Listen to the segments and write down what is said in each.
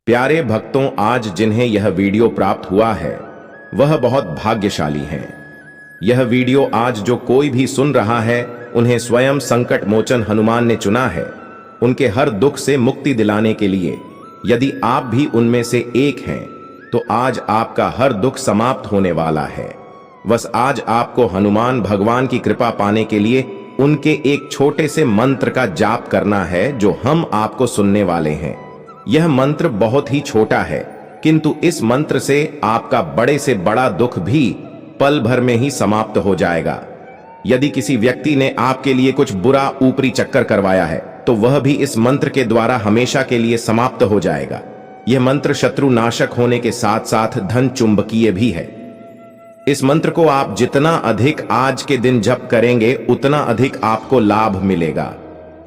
प्यारे भक्तों, आज जिन्हें यह वीडियो प्राप्त हुआ है वह बहुत भाग्यशाली हैं। यह वीडियो आज जो कोई भी सुन रहा है उन्हें स्वयं संकट मोचन हनुमान ने चुना है, उनके हर दुख से मुक्ति दिलाने के लिए। यदि आप भी उनमें से एक हैं तो आज आपका हर दुख समाप्त होने वाला है। बस आज आपको हनुमान भगवान की कृपा पाने के लिए उनके एक छोटे से मंत्र का जाप करना है जो हम आपको सुनने वाले हैं। यह मंत्र बहुत ही छोटा है, किंतु इस मंत्र से आपका बड़े से बड़ा दुख भी पल भर में ही समाप्त हो जाएगा। यदि किसी व्यक्ति ने आपके लिए कुछ बुरा ऊपरी चक्कर करवाया है तो वह भी इस मंत्र के द्वारा हमेशा के लिए समाप्त हो जाएगा। यह मंत्र शत्रु नाशक होने के साथ साथ धन चुंबकीय भी है। इस मंत्र को आप जितना अधिक आज के दिन जप करेंगे उतना अधिक आपको लाभ मिलेगा,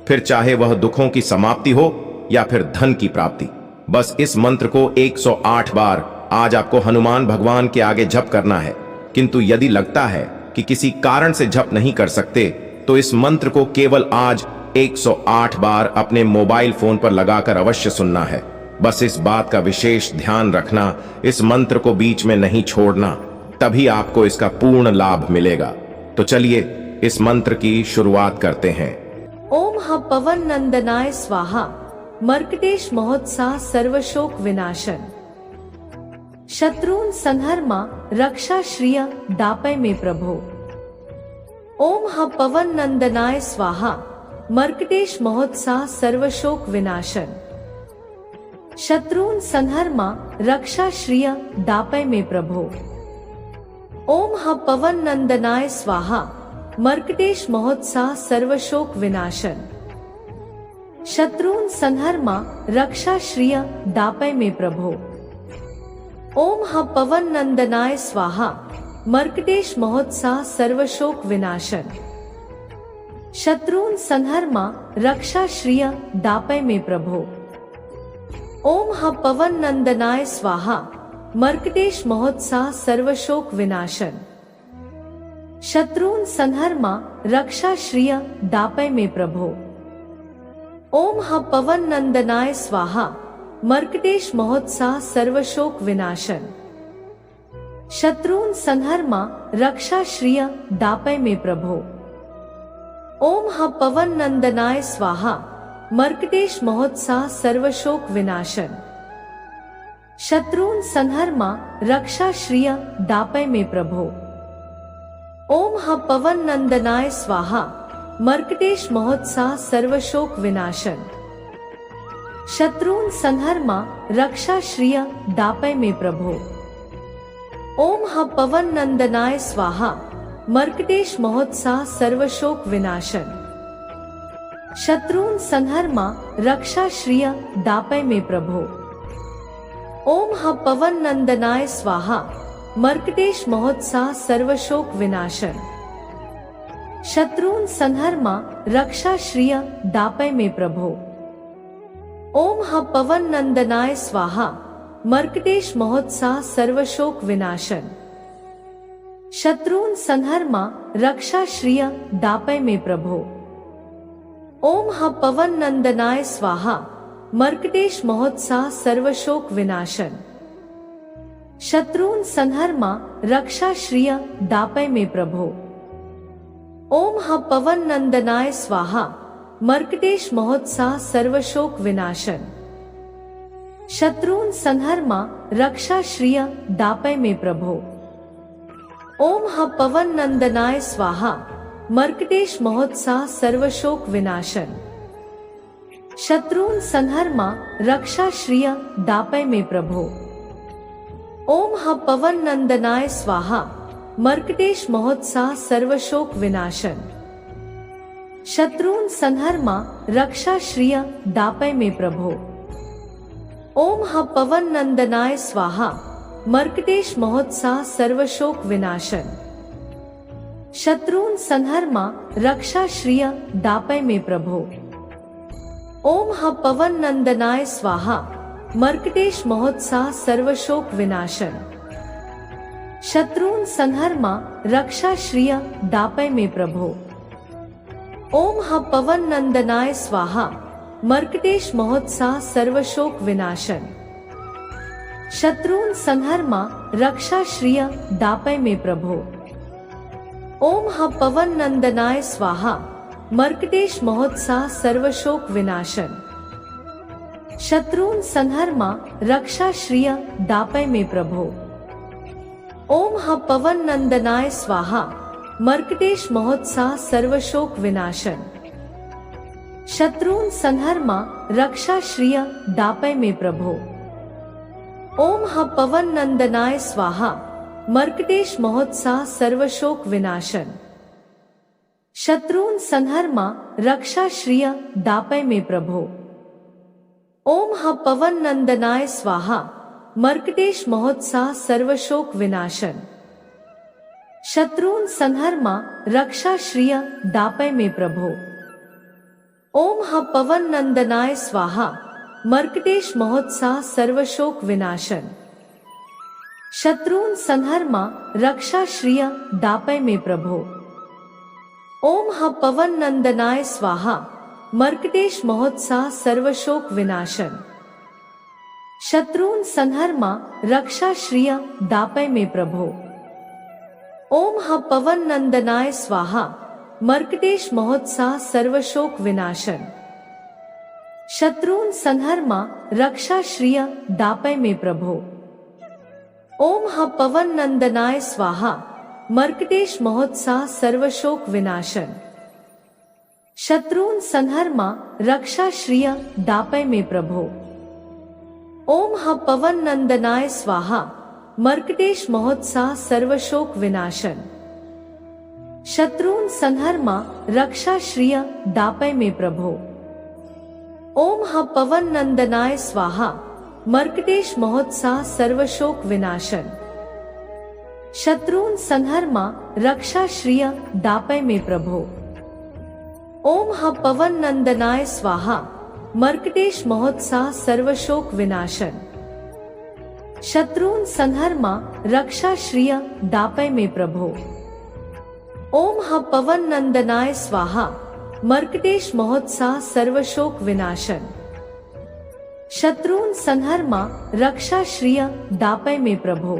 फिर चाहे वह दुखों की समाप्ति हो या फिर धन की प्राप्ति। बस इस मंत्र को 108 बार आज आपको हनुमान भगवान के आगे जप करना है। किंतु यदि लगता है कि किसी कारण से जप नहीं कर सकते तो इस मंत्र को केवल आज 108 बार अपने मोबाइल फोन पर लगाकर अवश्य सुनना है। बस इस बात का विशेष ध्यान रखना, इस मंत्र को बीच में नहीं छोड़ना, तभी आपको इसका पूर्ण लाभ मिलेगा। तो चलिए इस मंत्र की शुरुआत करते हैं। ओम ह पवन नंदनाय स्वाहा, मर्कटेश महोत्साह सर्वशोक विनाशन, शत्रुन संहर्मा रक्षा श्रिय दापय में प्रभो। ओम ह पवन नंदनाय स्वाहा, मर्कटेश महोत्साह सर्वशोक विनाशन, शत्रुन संहर्मा रक्षा श्रिय दापय में प्रभो। ओम ह पवन नंदनाय स्वाहा, मर्कटेश महोत्साह सर्वशोक विनाशन, शत्रुन संहर्मा रक्षा श्रिय दापय में प्रभो। ओम ह पवन नंदनाय स्वाहा, मर्कटेश महोत्साह सर्वशोक विनाशन, शत्रुन संहर्मा रक्षा श्रिय दापय में प्रभो। ओम ह पवन नंदनाय स्वाहा, मर्कटेश महोत्साह सर्वशोक विनाशन, शत्रुन संहर्मा रक्षा श्रिय दापय में प्रभो। ओम ह पवन नंदनाय स्वाहा, मर्कटेश महोत्साह सर्वशोक विनाशन, शत्रुन संहर्मा रक्षा श्रिय दापय में प्रभो। ओम ह पवन नंदनाय स्वाहा, मर्कटेश महोत्साह सर्वशोक विनाशन, शत्रुन संहर्मा रक्षा श्रिय दापय में प्रभो। ओम ह पवन नंदनाय स्वाहा, मर्कटेश महोत्साह सर्वशोक विनाशन, शत्रुन संहर्मा रक्षा श्रिय दापय में प्रभो। ओम ह पवन नंदनाय स्वाहा, मर्कटेश महोत्साह सर्वशोक विनाशन, शत्रुन संहर्मा रक्षा श्रिय दापय में प्रभो। ओम ह पवन नंदनाय स्वाहा, मर्कटेश महोत्साह सर्वशोक विनाशन, शत्रुन संहर्मा रक्षा श्रिय दापय में प्रभो। ओम ह पवन नंदनाय स्वाहा, मर्कटेश महोत्साह सर्वशोक विनाशन, शत्रुन संहर्मा रक्षा श्रिय दापय में प्रभो। ओम ह पवन नंदनाय स्वाहा, मर्कटेश महोत्साह सर्वशोक विनाशन, शत्रुन संहर्मा रक्षा श्रिय दापय में प्रभो। ओम ह पवन नंदनाय स्वाहा, मर्कटेश महोत्साह सर्वशोक विनाशन, शत्रुन संहर्मा रक्षा श्रिय दापय में प्रभो। ओम ह पवन नंदनाय स्वाहा, मर्कटेश महोत्साह सर्वशोक विनाशन, शत्रुन संहर्मा रक्षा श्रिय दापय में प्रभो। ओम ह पवन नंदनाय स्वाहा, मर्कटेश महोत्साह सर्वशोक विनाशन, शत्रुन संहर्मा रक्षा श्रिय दापय में प्रभो। ओम ह पवन नंदनाय स्वाहा, मर्कटेश महोत्साह सर्वशोक विनाशन, शत्रुन संहर्मा रक्षा श्रिय दापय में प्रभो। ओम ह पवन नंदनाय स्वाहा, मर्कटेश महोत्साह सर्वशोक विनाशन, शत्रुन संहर्मा रक्षा श्रिय दापय में प्रभो। ओम ह पवन नंदनाय स्वाहा, मर्कटेश महोत्साह सर्वशोक विनाशन, शत्रून् संहर्मा रक्षा श्रिय दापय मे प्रभो। ओम ह पवन नंदनाय स्वाहा मर्कटेश महोत्साह सर्वशोक विनाशन। शत्रून् संहर्मा रक्षा श्रिय दापय मे प्रभो। ओम ह पवन नंदनाय स्वाहा मर्कटेश महोत्साह सर्वशोक विनाशन। शत्रून् संहर्मा रक्षा श्रिय दापय मे प्रभो। ओम ह पवन नंदनाय स्वाहा मर्कटेश महोत्साह सर्वशोक विनाशन। शत्रून् संहर्मा रक्षा श्रिय दापय मे प्रभो। ओम ह पवन नंदनाय स्वाहा मर्कटेश महोत्साह सर्वशोक विनाशन। शत्रून् संहर्मा रक्षा श्रिय दापय मे प्रभो। ओम ह पवन नंदनाय स्वाहा मर्कटेश महोत्साह सर्वशोक विनाशन। शत्रून् संहर्मा रक्षा श्रिय दापय मे प्रभो। ओम ह पवन नंदनाय स्वाहा मर्कटेश महोत्साह सर्वशोक विनाशन। शत्रून् संहर्मा रक्षा श्रिय दापय मे प्रभो। ओम ह पवन नंदनाय स्वाहा मर्कटेश महोत्साह सर्वशोक विनाशन। शत्रून् संहर्मा रक्षा श्रिय दापय मे प्रभो। ओम ह पवन नंदनाय स्वाहा मर्कटेश महोत्साह सर्वशोक विनाशन। शत्रून् संहर्मा रक्षा श्रिय दापय मे प्रभो। ओम ह पवन नंदनाय स्वाहा मर्कटेश महोत्साह सर्वशोक विनाशन। शत्रून् संहर्मा रक्षा श्रिय दापय मे प्रभो। ओम ह पवन नंदनाय स्वाहा मर्कटेश महोत्साह सर्वशोक विनाशन। शत्रून् संहर्मा रक्षा श्रिय दापय मे प्रभो। ओम ह पवन नंदनाय स्वाहा मर्कटेश महोत्साह सर्वशोक विनाशन। शत्रून् संहर्मा रक्षा श्रिय दापय मे प्रभो। ओम ह पवन नंदनाय स्वाहा मर्कटेश महोत्साह सर्वशोक विनाशन। शत्रून् संहर्मा रक्षा श्रिय दापय मे प्रभो।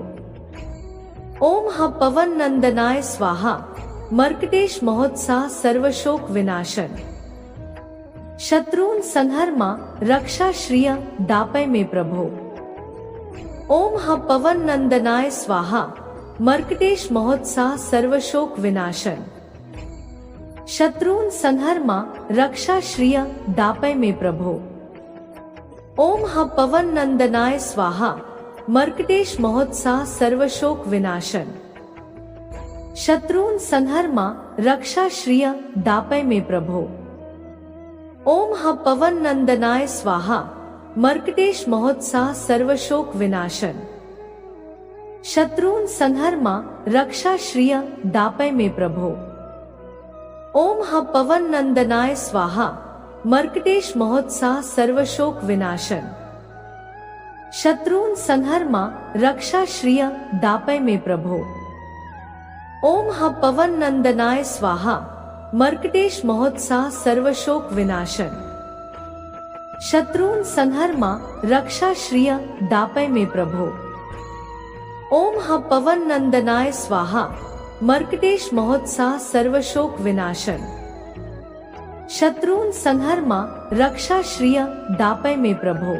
ओम ह पवन नंदनाय स्वाहा मर्कटेश महोत्साह सर्वशोक विनाशन। शत्रून् संहर्मा रक्षा श्रिय दापय मे प्रभो। ओम ह पवन नंदनाय स्वाहा मर्कटेश महोत्साह सर्वशोक विनाशन। शत्रून् संहर्मा रक्षा श्रिय दापय मे प्रभो। ओम ह पवन नंदनाय स्वाहा मर्कटेश महोत्साह सर्वशोक विनाशन। शत्रून् संहर्मा रक्षा श्रिय दापय मे प्रभो। ओम ह पवन नंदनाय स्वाहा मर्कटेश महोत्साह सर्वशोक विनाशन। शत्रून् संहर्मा रक्षा श्रिय दापय मे प्रभो। ओम ह पवन नंदनाय स्वाहा मर्कटेश महोत्साह सर्वशोक विनाशन। शत्रून् संहर्मा रक्षा श्रिय दापय मे प्रभो। ओम ह पवन नंदनाय स्वाहा मर्कटेश महोत्साह सर्वशोक विनाशन। शत्रून् संहर्मा रक्षा श्रिय दापय मे प्रभो। ओम ह पवन नंदनाय स्वाहा मर्कटेश महोत्साह सर्वशोक विनाशन। शत्रून् संहर्मा रक्षा श्रिय दापय मे प्रभो।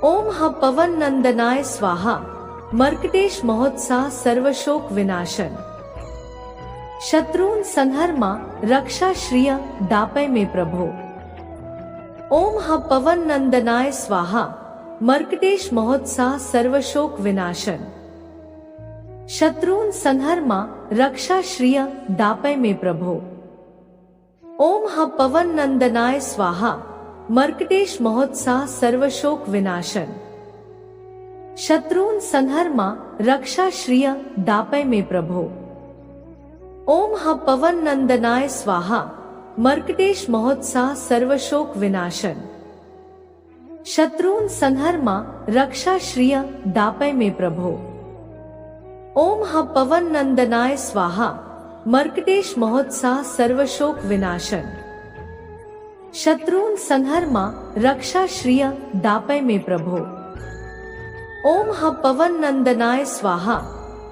ओम ह पवन नंदनाय स्वाहा मर्कटेश महोत्साह सर्वशोक विनाशन। शत्रून् संहर्मा रक्षा श्रिय दापय मे प्रभो। ओम ह पवन नंदनाय स्वाहा मर्कटेश महोत्साह सर्वशोक विनाशन। शत्रून् संहर्मा रक्षा श्रिय दापय मे प्रभो। ओम ह पवन नंदनाय स्वाहा मर्कटेश महोत्साह सर्वशोक विनाशन। शत्रून् संहर्मा रक्षा श्रिय दापय मे प्रभो। ओम ह पवन नंदनाय स्वाहा मर्कटेश महोत्साह सर्वशोक विनाशन। शत्रून् संहर्मा रक्षा श्रिय दापय मे प्रभो। ओम ह पवन नंदनाय स्वाहा मर्कटेश महोत्साह सर्वशोक विनाशन। शत्रून् संहर्मा रक्षा श्रिय दापय मे प्रभो। ओम ह पवन नंदनाय स्वाहा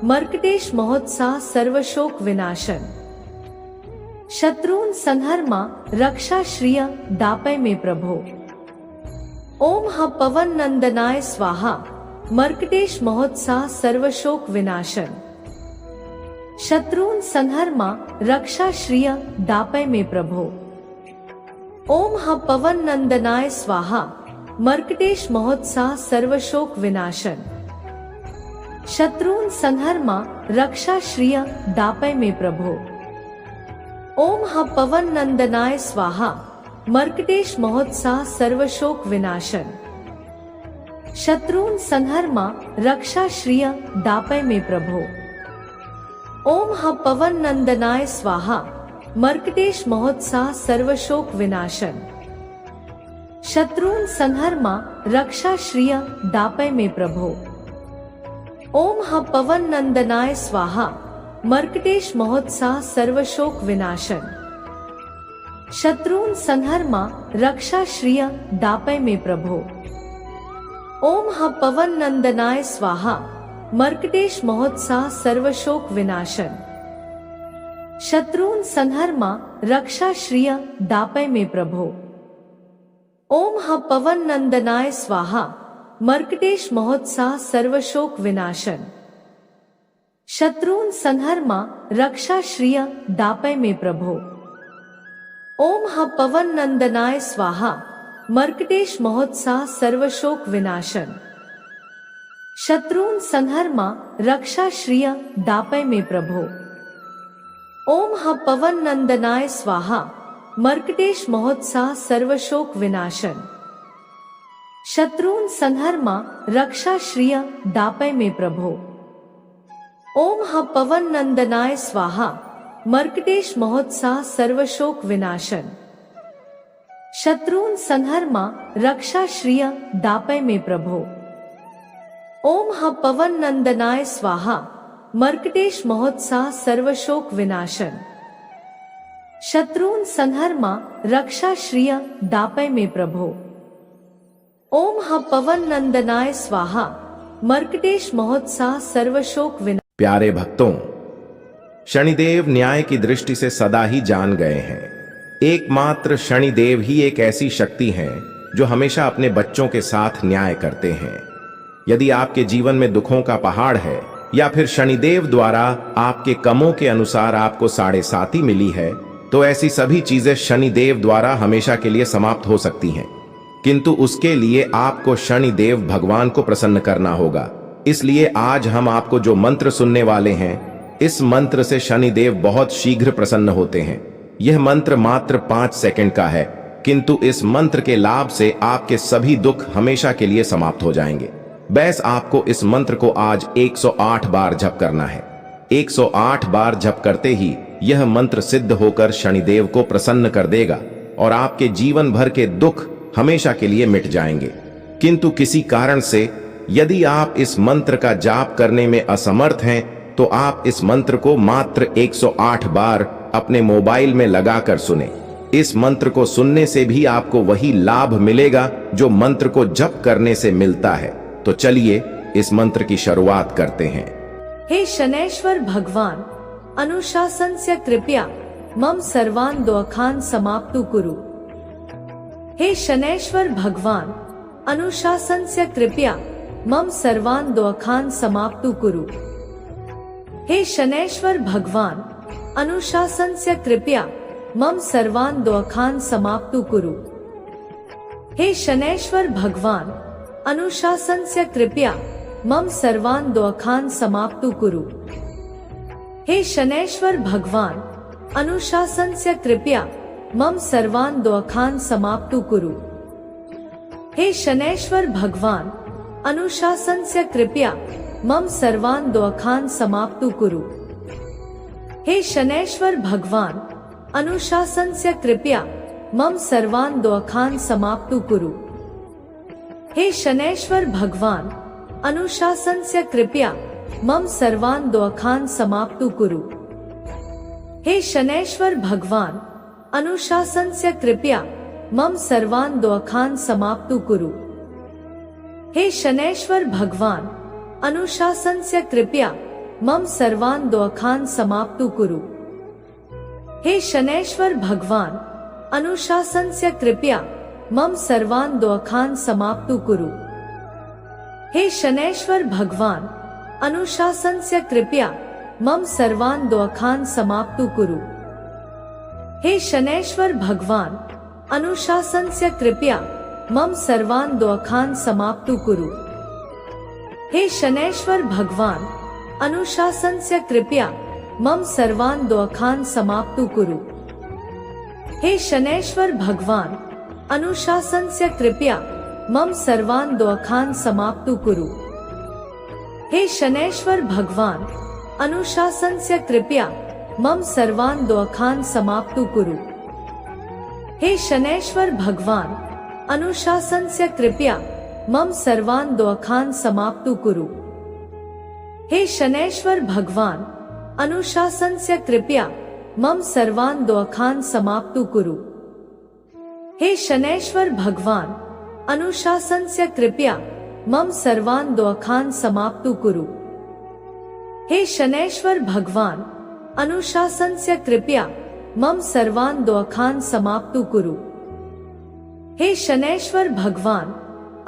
मर्कटेश महोत्साह सर्वशोक विनाशन। शत्रुन संहर मा रक्षा श्रिय दापय में प्रभो। ओम ह पवन नंदनाय स्वाहा मर्कटेश महोत्साह सर्वशोक विनाशन। शत्रुन संहर मा रक्षा श्रिय दापय में प्रभो। ओम ह पवन नंदनाय स्वाहा मर्कटेश महोत्साह सर्वशोक विनाशन। शत्रुन संहर मा रक्षा श्रिय दापय में प्रभो। ओम ह पवन नंदनाय स्वाहा मर्कटेश महोत्साह सर्वशोक विनाशन। शत्रुन संहर मा रक्षा श्रिय दापय में प्रभो। ओम ह पवन नंदनाय स्वाहा मर्कटेश महोत्साह सर्वशोक विनाशन। शत्रुन संहर मा रक्षा श्रिय दापय में प्रभो। ओम ह पवन नंदनाय स्वाहा मर्कटेश महोत्साह सर्वशोक विनाशन। शत्रुन संहर मा रक्षा श्रिय दापय में प्रभो। ओम ह पवन नंदनाय स्वाहा मर्कटेश महोत्साह सर्वशोक विनाशन। शत्रुन संहर मा रक्षा श्रिय दापय में प्रभो। ओम ह पवन नंदनाय स्वाहा मर्कटेश महोत्साह सर्वशोक विनाशन। शत्रुन संहर मा रक्षा श्रिय दापय में प्रभो। ओम ह पवन नंदनाय स्वाहा मर्कटेश महोत्साह सर्वशोक विनाशन। शत्रुन संहर मा रक्षा श्रिय दापय में प्रभो। ओम ह पवन नंदनाय स्वाहा मर्कटेश महोत्साह सर्वशोक विनाशन। शत्रुन संहर मा रक्षा श्रिय दापय में प्रभो। ओम ह पवन नंदनाय स्वाहा मर्कटेश महोत्साह सर्वशोक विनाशन। शत्रुन संहर मा रक्षा श्रिय दापय में प्रभो। ओम ह पवन नंदनाय स्वाहा मर्कटेश महोत्साह सर्वशोक विनाशन। शत्रुन संहर मा रक्षा श्रिय दापय में प्रभो। ओम ह पवन नंदनाय स्वाहा मर्कटेश महोत्साह सर्वशोक विनाशन। प्यारे भक्तों, शनिदेव न्याय की दृष्टि से सदा ही जान गए हैं। एकमात्र शनिदेव ही एक ऐसी शक्ति है जो हमेशा अपने बच्चों के साथ न्याय करते हैं। यदि आपके जीवन में दुखों का पहाड़ है या फिर शनिदेव द्वारा आपके कमों के अनुसार आपको 7.5 मिली है, तो ऐसी सभी चीजें शनिदेव द्वारा हमेशा के लिए समाप्त हो सकती हैं। किंतु उसके लिए आपको शनिदेव भगवान को प्रसन्न करना होगा। इसलिए आज हम आपको जो मंत्र सुनने वाले हैं, इस मंत्र से शनिदेव बहुत शीघ्र प्रसन्न होते हैं। यह मंत्र मात्र 5 सेकंड का है, किंतु इस मंत्र के लाभ से आपके सभी दुख हमेशा के लिए समाप्त हो जाएंगे। बस आपको इस मंत्र को आज 108 बार जप करना है। 108 बार जप करते ही यह मंत्र सिद्ध होकर शनिदेव को प्रसन्न कर देगा और आपके जीवन भर के दुख हमेशा के लिए मिट जाएंगे। किंतु किसी कारण से यदि आप इस मंत्र का जाप करने में असमर्थ हैं, तो आप इस मंत्र को मात्र 108 बार अपने मोबाइल में लगाकर सुने। इस मंत्र को सुनने से भी आपको वही लाभ मिलेगा जो मंत्र को जप करने से मिलता है। तो चलिए इस मंत्र की शुरुआत करते हैं। हे शनैश्वर भगवान, अनुशासनस्य कृपया मम सर्वान् दोषान् समाप्तु कुरु। हे शनैश्वर भगवान, अनुशासनस्य कृपया मम सर्वान् दोषान् समाप्तु कुरु। हे शनैश्वर भगवान, अनुशासनस्य कृपया मम सर्वान् दोषान् समाप्तु कुरु। हे शनैश्वर भगवान, अनुशासनस्य कृपया मम सर्वान् दोषान् समाप्तु कुरु। हे शनैश्वर भगवान, अनुशासनस्य कृपया मम सर्वान् दोषान् समाप्तु कुरु। हे शनैश्वर भगवान, अनुशासनस्य कृपया मम सर्वान् दोषान् समाप्तु कुरु। हे शनैश्वर भगवान, अनुशासनस्य कृपया मम सर्वान् दोषान् समाप्तु कुरु। हे शनैश्वर भगवान, अनुशासनस्य कृपया मम सर्वान् दोषान् समाप्तु कुरु। हे शनैश्वर भगवान, अनुशासनस्य कृपया मम सर्वान् दोषान् समाप्तु कुरु। हे शनैश्वर भगवान अनुशासनस्य कृपया मम सर्वान् दोषान् समाप्तु कुरु। हे शनैश्वर भगवान अनुशासनस्य कृपया मम सर्वान् दोषान् समाप्तु कुरु। हे शनैश्वर भगवान अनुशासनस्य कृपया मम सर्वान् दोषान् समाप्तु कुरु। हे शनैश्वर भगवान अनुशासनस्य कृपया मम सर्वान् दोषान् समाप्तु कुरु। हे शनैश्वर भगवान अनुशासनस्य कृपया मम सर्वान् दोषान् समाप्तु कुरु। हे शनैश्वर भगवान अनुशासनस्य कृपया मम सर्वान् दोषान् समाप्तु कुरु। हे शनैश्वर भगवान अनुशासनस्य कृपया मम सर्वान् दोषान् समाप्तु कुरु। हे शनैश्वर भगवान अनुशासनस्य कृपया मम सर्वान् दोषान् समाप्तु कुरु। हे शनैश्वर भगवान अनुशासनस्य कृपया मम सर्वान् दोषान् समाप्तु कुरु। हे शनैश्वर भगवान अनुशासनस्य कृपया मम सर्वान् दोषान् समाप्तु कुरु। हे शनैश्वर भगवान अनुशासनस्य कृपया मम सर्वान् दोषान् समाप्तु कुरु। हे शनैश्वर भगवान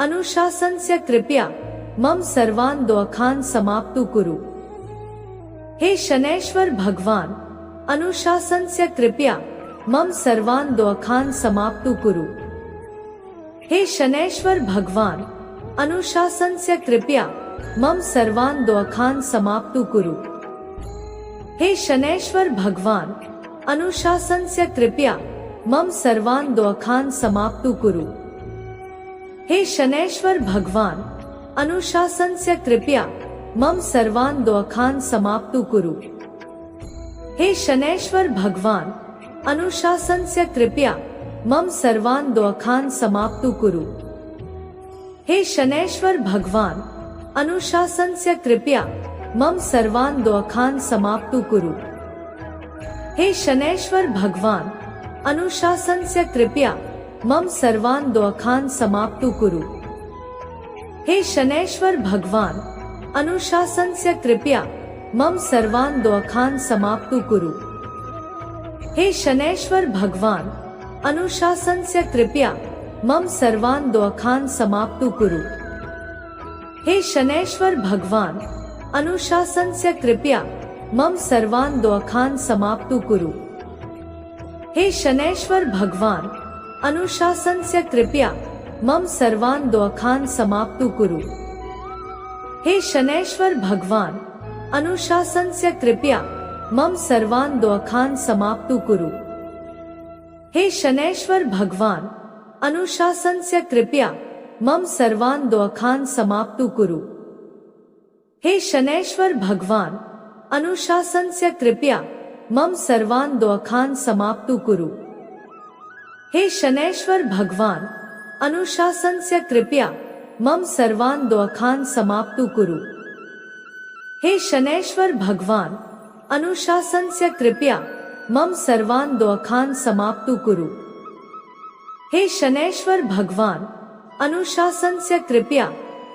अनुशासनस्य कृपया मम सर्वान् दोषान् समाप्तु कुरु। हे शनैश्वर भगवान अनुशासनस्य कृपया मम सर्वान् दोषान् समाप्तु कुरु। हे शनैश्वर भगवान अनुशासनस्य कृपया मम सर्वान् दोषान् समाप्तु कुरु। हे शनैश्वर भगवान अनुशासनस्य कृपया मम सर्वान् दोषान् समाप्तु कुरु। हे शनैश्वर भगवान अनुशासनस्य कृपया मम सर्वान् दोषान् समाप्तु कुरु। हे शनैश्वर भगवान अनुशासनस्य कृपया मम सर्वान् दोषान् समाप्तु कुरु। हे शनैश्वर भगवान अनुशासनस्य कृपया मम सर्वान् दोषान् समाप्तु कुरु। हे शनैश्वर भगवान अनुशासनस्य कृपया मम सर्वान् दोषान् समाप्तु कुरु। हे शनैश्वर भगवान अनुशासनस्य कृपया मम सर्वान् दोषान् समाप्तु कुरु। हे शनैश्वर भगवान अनुशासनस्य कृपया मम सर्वान् दोषान् समाप्तु कुरु। हे शनैश्वर भगवान अनुशासनस्य कृपया मम सर्वान् दोषान् समाप्तु कुरु। हे शनैश्वर भगवान अनुशासनस्य कृपया मम सर्वान् दोषान् समाप्तु कुरु। हे शनैश्वर भगवान अनुशासनस्य कृपया मम सर्वान् दोषान् समाप्तु कुरु। हे शनैश्वर भगवान अनुशासनस्य कृपया मम सर्वान् दोषान् समाप्तु कुरु। हे शनैश्वर भगवान अनुशासनस्य कृपया मम सर्वान् दोषान् समाप्तु कुरु। हे शनैश्वर भगवान अनुशासनस्य कृपया मम सर्वान् दोषान् समाप्तु कुरु। हे शनैश्वर भगवान अनुशासनस्य कृपया मम सर्वान् दोषान् समाप्तु कुरु। हे शनैश्वर भगवान अनुशासनस्य कृपया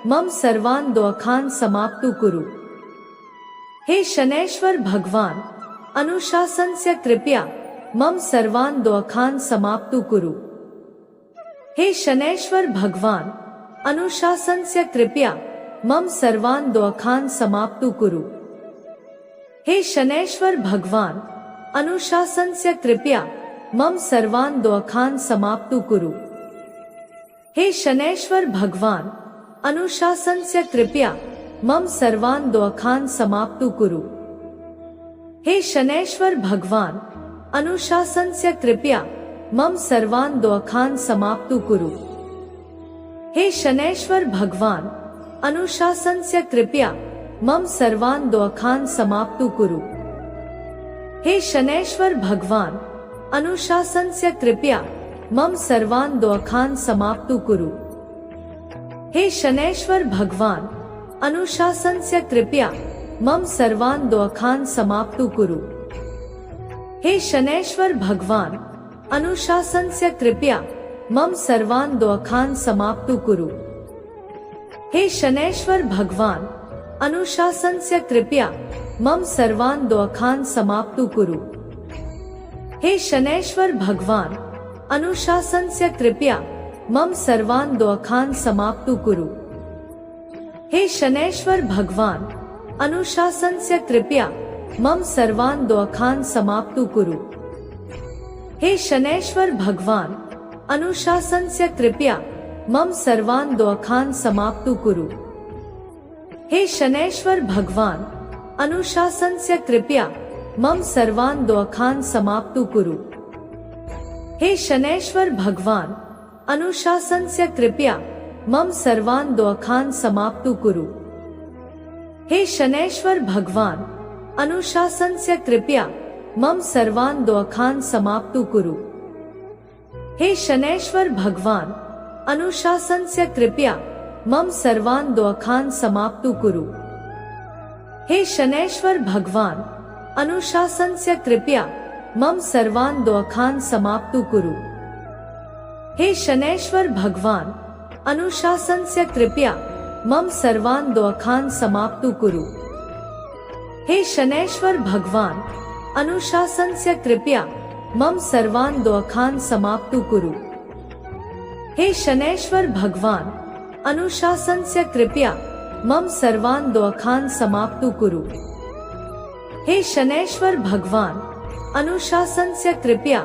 मम सर्वान् दोषान् समाप्तु कुरु। हे शनैश्वर भगवान अनुशासनस्य कृपया मम सर्वान् दोषान् समाप्तु कुरु। हे शनैश्वर भगवान अनुशासनस्य कृपया मम सर्वान् दोषान् समाप्तु कुरु। हे शनैश्वर भगवान अनुशासनस्य कृपया मम सर्वान् दोषान् समाप्तु कुरु। हे शनैश्वर भगवान अनुशासनस्य कृपया मम सर्वान् दोषान् समाप्तु कुरु। हे शनैश्वर भगवान अनुशासनस्य कृपया मम सर्वान् दोषान् समाप्तु कुरु। हे शनैश्वर भगवान अनुशासनस्य कृपया मम सर्वान् दोषान् समाप्तु कुरु। हे शनैश्वर भगवान अनुशासनस्य कृपया मम सर्वान् दोषान् समाप्तु कुरु। हे शनैश्वर भगवान अनुशासनस्य कृपया मम सर्वान् दोषान् समाप्तु कुरु। हे शनैश्वर भगवान अनुशासनस्य कृपया मम सर्वान् दोषान् समाप्तु कुरु। हे शनैश्वर भगवान अनुशासनस्य कृपया मम सर्वान् दोषान् समाप्तु कुरु। हे शनैश्वर भगवान अनुशासनस्य कृपया मम सर्वान् दोषान् समाप्तु कुरु। हे शनैश्वर भगवान अनुशासनस्य कृपया मम सर्वान् दोषान् समाप्तु कुरु। हे शनैश्वर भगवान अनुशासनस्य कृपया मम सर्वान् दोषान् समाप्तु कुरु। हे शनैश्वर भगवान अनुशासनस्य कृपया मम सर्वान् दोषान् समाप्तु कुरु। हे शनैश्वर भगवान अनुशासनस्य कृपया मम सर्वान् दोषान् समाप्तु कुरु। हे शनैश्वर भगवान अनुशासनस्य कृपया मम सर्वान् दोषान् समाप्तु कुरु। हे शनैश्वर भगवान अनुशासनस्य कृपया मम सर्वान् दोषान् समाप्तु कुरु। हे शनैश्वर भगवान अनुशासनस्य कृपया मम सर्वान् दोषान् समाप्तु कुरु। हे शनैश्वर भगवान अनुशासनस्य कृपया मम सर्वान् दोषान् समाप्तु कुरु। हे शनैश्वर भगवान अनुशासनस्य कृपया मम सर्वान् दोषान् समाप्तु कुरु। हे शनैश्वर भगवान अनुशासनस्य कृपया मम सर्वान् दोषान् समाप्तु कुरु। हे शनैश्वर भगवान अनुशासनस्य कृपया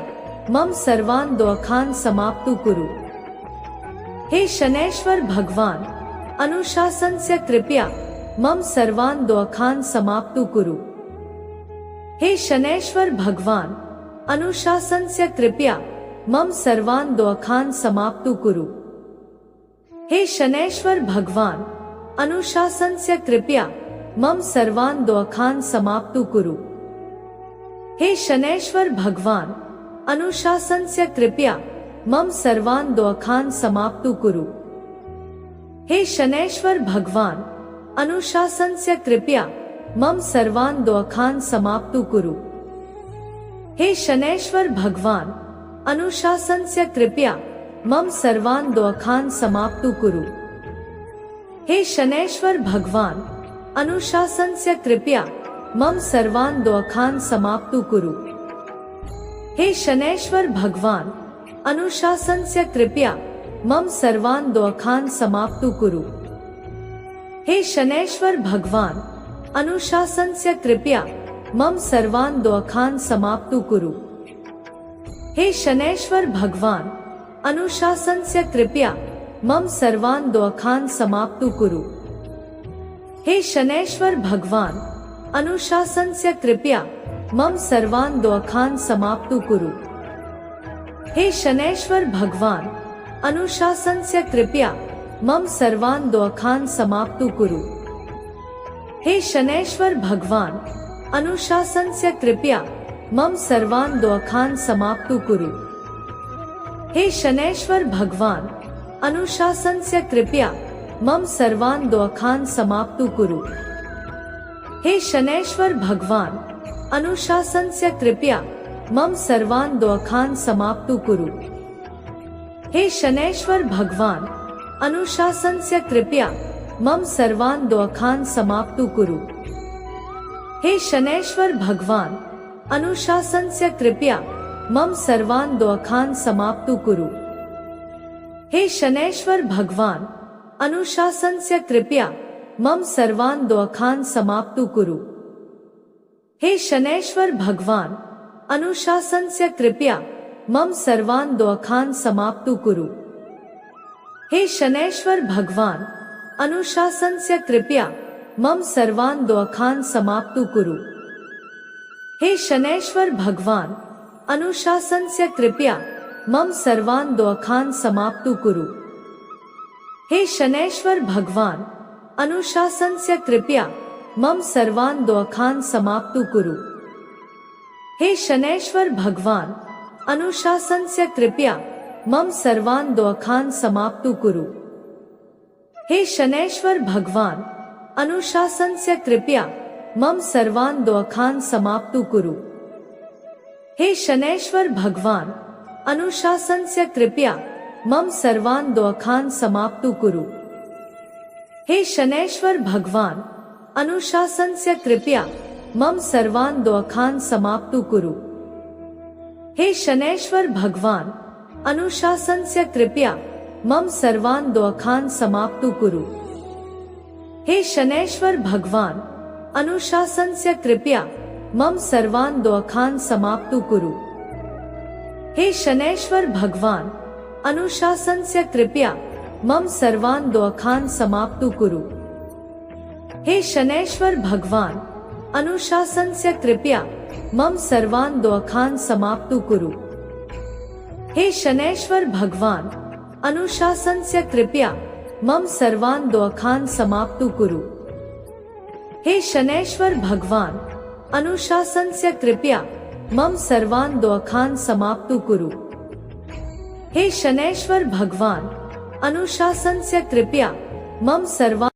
मम सर्वान् दोषान् समाप्तु कुरु। हे शनैश्वर भगवान अनुशासनस्य कृपया मम सर्वान् दोषान् समाप्तु कुरु। हे शनैश्वर भगवान अनुशासनस्य कृपया मम सर्वान् दोषान् समाप्तु कुरु। हे शनैश्वर भगवान अनुशासनस्य कृपया मम सर्वान् दोषान् समाप्तु कुरु। हे शनैश्वर भगवान अनुशासनस्य कृपया मम सर्वान् दोषान् समाप्तु कुरु। हे शनैश्वर भगवान अनुशासनस्य कृपया मम सर्वान् दोषान् समाप्तु कुरु। हे शनैश्वर भगवान अनुशासनस्य कृपया मम सर्वान् दोषान् समाप्तु कुरु। हे शनैश्वर भगवान अनुशासनस्य कृपया मम सर्वान् दोषान् समाप्तु कुरु। हे शनैश्वर भगवान अनुशासनस्य कृपया मम सर्वान् दोषान् समाप्तु कुरु। हे शनैश्वर भगवान अनुशासनस्य कृपया मम सर्वान् दोषान् समाप्तु कुरु। हे शनैश्वर भगवान अनुशासनस्य कृपया मम सर्वान् दोषान् समाप्तु कुरु। हे शनैश्वर भगवान अनुशासनस्य कृपया मम सर्वान् दोषान् समाप्तु कुरु। हे शनैश्वर भगवान अनुशासनस्य कृपया मम सर्वान् दोषान् समाप्तु कुरु। हे शनैश्वर भगवान अनुशासनस्य कृपया मम सर्वान् दोषान् समाप्तु कुरु। हे शनैश्वर भगवान अनुशासनस्य कृपया मम सर्वान् दोषान् समाप्तु कुरु। हे शनैश्वर भगवान अनुशासनस्य कृपया मम सर्वान् दोषान् समाप्तु कुरु। हे शनैश्वर भगवान अनुशासनस्य कृपया मम सर्वान् दोषान् समाप्तु कुरु। हे शनैश्वर भगवान अनुशासनस्य कृपया मम सर्वान् दोषान् समाप्तु कुरु। हे शनैश्वर भगवान अनुशासनस्य कृपया मम सर्वान् दोषान् समाप्तु कुरु। हे शनैश्वर भगवान अनुशासनस्य कृपया मम सर्वान् दोषान् समाप्तु कुरु। हे शनैश्वर भगवान अनुशासनस्य कृपया मम सर्वान् दोषान् समाप्तु कुरु। हे शनैश्वर भगवान अनुशासनस्य कृपया मम सर्वान् दोषान् समाप्तु कुरु। हे शनैश्वर भगवान अनुशासनस्य कृपया मम सर्वान् दोषान् समाप्तु कुरु। हे शनैश्वर भगवान अनुशासनस्य कृपया मम सर्वान् दोषान् समाप्तु कुरु। हे शनैश्वर भगवान अनुशासनस्य कृपया मम सर्वान् दोषान् समाप्तु कुरु। हे शनैश्वर भगवान अनुशासनस्य कृपया मम सर्वान् दोषान् समाप्तु कुरु। हे शनैश्वर भगवान अनुशासनस्य कृपया मम सर्वान् दोषान् समाप्तु कुरु। हे शनैश्वर भगवान अनुशासनस्य कृपया मम सर्वान् दोषान् समाप्तु कुरु। हे शनैश्वर भगवान अनुशासनस्य कृपया मम सर्वान् दोषान् समाप्तु कुरु। हे शनैश्वर भगवान अनुशासनस्य कृपया मम सर्वान् दोषान् समाप्तु कुरु। हे शनैश्वर भगवान अनुशासनस्य कृपया मम सर्वान् दोषान् समाप्तु कुरु। हे शनैश्वर भगवान अनुशासनस्य कृपया मम सर्वान् दोषान् समाप्तु कुरु। हे शनैश्वर भगवान अनुशासनस्य कृपया मम सर्वान् दोषान् समाप्तु कुरु। हे शनैश्वर भगवान अनुशासनस्य कृपया मम सर्वान्